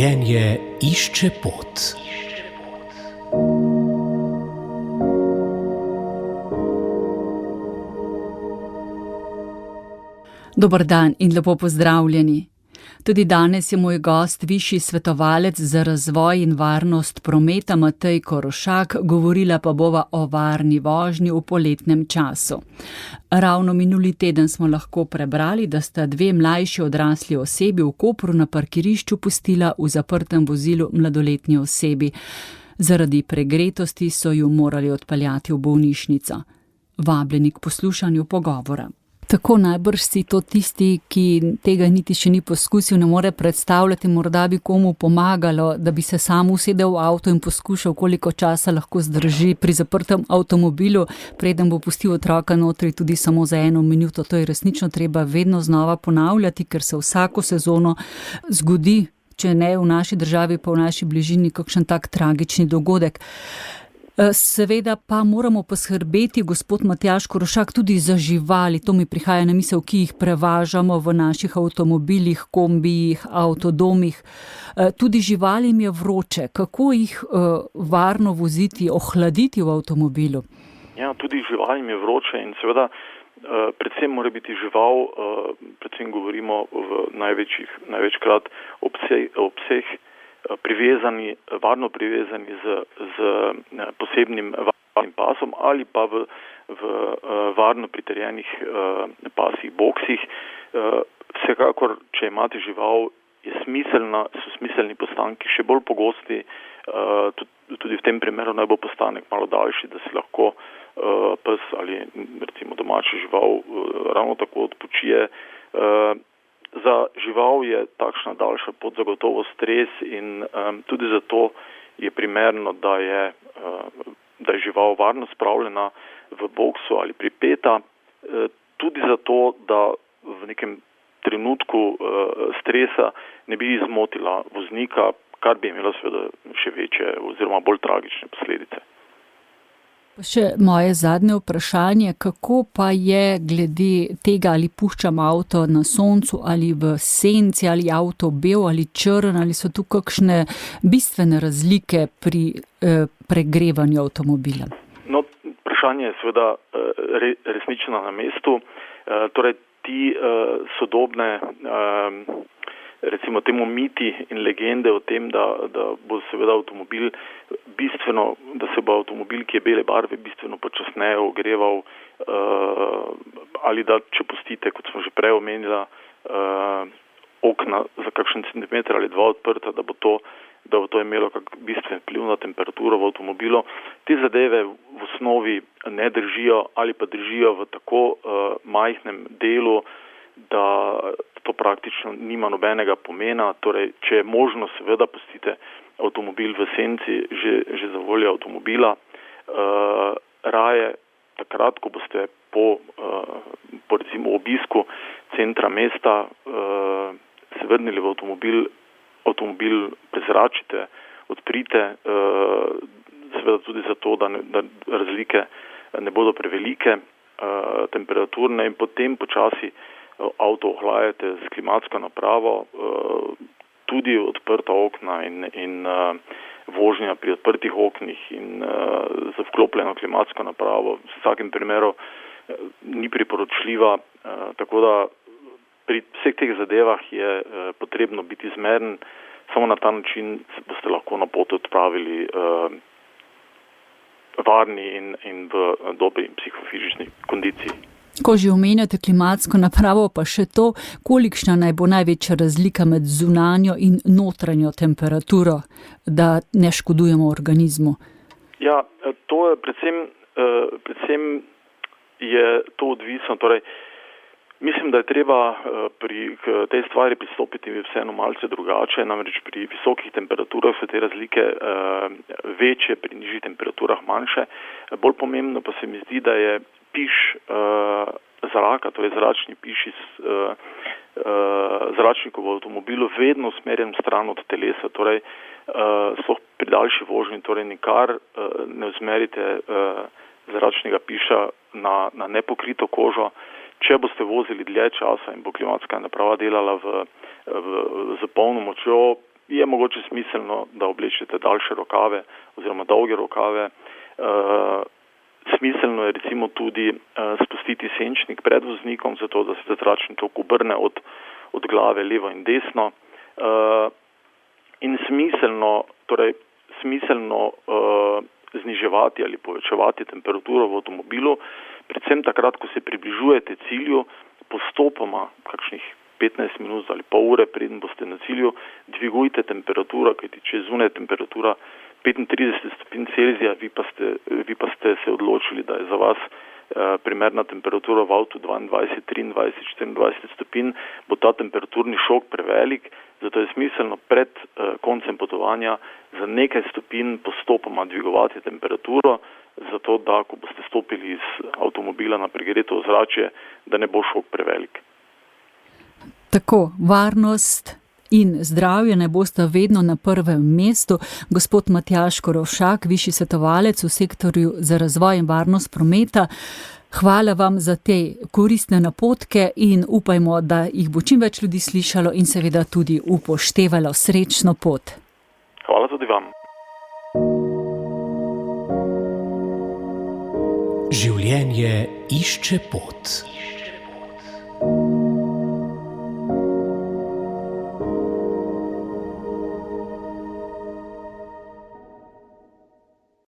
Življenje išče pot. Dober dan in lepo pozdravljeni. Tudi danes je moj gost, višji svetovalec za razvoj in varnost prometa Matej Korošak, govorila pa bova o varni vožnji v poletnem času. Ravno minuli teden smo lahko prebrali, da sta dve mlajši odrasli osebi v Kopru na parkirišču pustila v zaprtem vozilu mladoletni osebi. Zaradi pregretosti so ju morali odpeljati v bolnišnico. Vabljeni k poslušanju pogovora. Tako najbrž si to tisti, ki tega niti še ni poskusil, ne more predstavljati, morda bi komu pomagalo, da bi se sam usedel v avto in poskušal, koliko časa lahko zdrži pri zaprtem avtomobilu, preden bo pustil otroka notri tudi samo za 1 minuto. To je resnično treba vedno znova ponavljati, ker se vsako sezono zgodi, če ne v naši državi, pa v naši bližini, kakšen tak tragični dogodek. Seveda pa moramo poskrbeti, gospod Matjaž Korošak, tudi za živali. To mi prihaja na misel, ki jih prevažamo v naših avtomobilih, kombijih, avtodomih. Tudi živalim je vroče. Kako jih varno voziti, ohladiti v avtomobilu? Ja, tudi živalim je vroče in seveda predvsem mora biti žival, predvsem govorimo v največkrat ob vseh varno privezani z posebnim varnim pasom ali pa v varno pritrjenih pasih, boksih. Vsekakor, če imate žival, so smiselni postanki še bolj pogosti, tudi v tem primeru naj bo postanek malo daljši, da si lahko pes ali recimo domača žival ravno tako odpočije. Za žival je takšna daljša pot zagotovo stres in tudi zato je primerno, da je žival varno spravljena v boksu ali pripeta, tudi zato, da v nekem trenutku stresa ne bi zmotila voznika, kar bi imelo seveda še večje oziroma bolj tragične posledice. Pa še moje zadnje vprašanje, kako pa je glede tega, ali puščam avto na soncu ali v senci, ali avto bel ali črn, ali so tu kakšne bistvene razlike pri pregrevanju avtomobila? No, vprašanje je seveda resnično na mestu. Torej, ti sodobne recimo temu miti in legende o tem, da bo seveda avtomobil da se bo avtomobil, ki je bele barve, bistveno počasneje ogreval, ali da če pustite, kot smo že prej omenila, okna za kakšen centimeter ali 2 odprta, da bo to imelo kak bistven vpliv na temperaturo v avtomobilu. Te zadeve v osnovi ne držijo ali pa držijo v tako majhnem delu, da to praktično nima nobenega pomena. Torej, če je možno, seveda pustite avtomobil v senci že za voljo avtomobila. Raje takrat, ko boste po recimo obisku centra mesta se vrnili v avtomobil prezračite, odprite, seveda tudi zato, da razlike ne bodo prevelike, temperaturne, in potem počasi avto ohlajate z klimatsko napravo, tudi odprta okna in vožnja pri odprtih oknih in z vklopljeno klimatsko napravo v vsakem primeru ni priporočljiva, tako da pri vseh teh zadevah je potrebno biti zmeren, samo na ta način boste lahko na pot odpravili varni in v dobri psihofizični kondiciji. Ko že omenjate klimatsko napravo, pa še to, kolikšna naj bo največja razlika med zunanjo in notranjo temperaturo, da ne škodujemo organizmu? Ja, to je predvsem je to odvisno. Torej, mislim, da je treba k tej stvari pristopiti vseeno malce drugače, namreč pri visokih temperaturah so te razlike večje, pri nižjih temperaturah manjše. Bolj pomembno pa se mi zdi, da je piš zraka, torej zračni piš iz zračnikov v avtomobilu vedno usmerjen stran od telesa, torej sploh pri daljši vožnji, torej nikar ne usmerite zračnega piša na nepokrito kožo. Če boste vozili dlje časa in bo klimatska naprava delala z polno močjo, je mogoče smiselno, da oblečete daljše rokave oziroma dolge rokave. Smiselno je recimo tudi spustiti senčnik pred voznikom, zato da se zračni tok obrne od glave levo in desno. In smiselno zniževati ali povečevati temperaturo v avtomobilu, predvsem takrat, ko se približujete cilju, postopoma, kakšnih 15 minut ali pol ure, preden boste na cilju, dvigujte temperaturo, kajti če je zunaj temperatura 35 stopinj Celzija, vi pa ste se odločili, da je za vas primerna temperatura v avtu 22, 23, 24 stopinj, bo ta temperaturni šok prevelik, zato je smiselno pred koncem potovanja za nekaj stopinj postopoma dvigovati temperaturo, zato da, ko boste stopili iz avtomobila na pregreto ozračje, da ne bo šok prevelik. Tako, varnost in zdravje ne bosta vedno na prvem mestu. Gospod Matjaž Korovšak, višji svetovalec v sektorju za razvoj in varnost prometa, hvala vam za te koristne napotke in upajmo, da jih bo čim več ljudi slišalo in seveda tudi upoštevalo. Srečno pot. Hvala tudi vam. Življenje išče pot.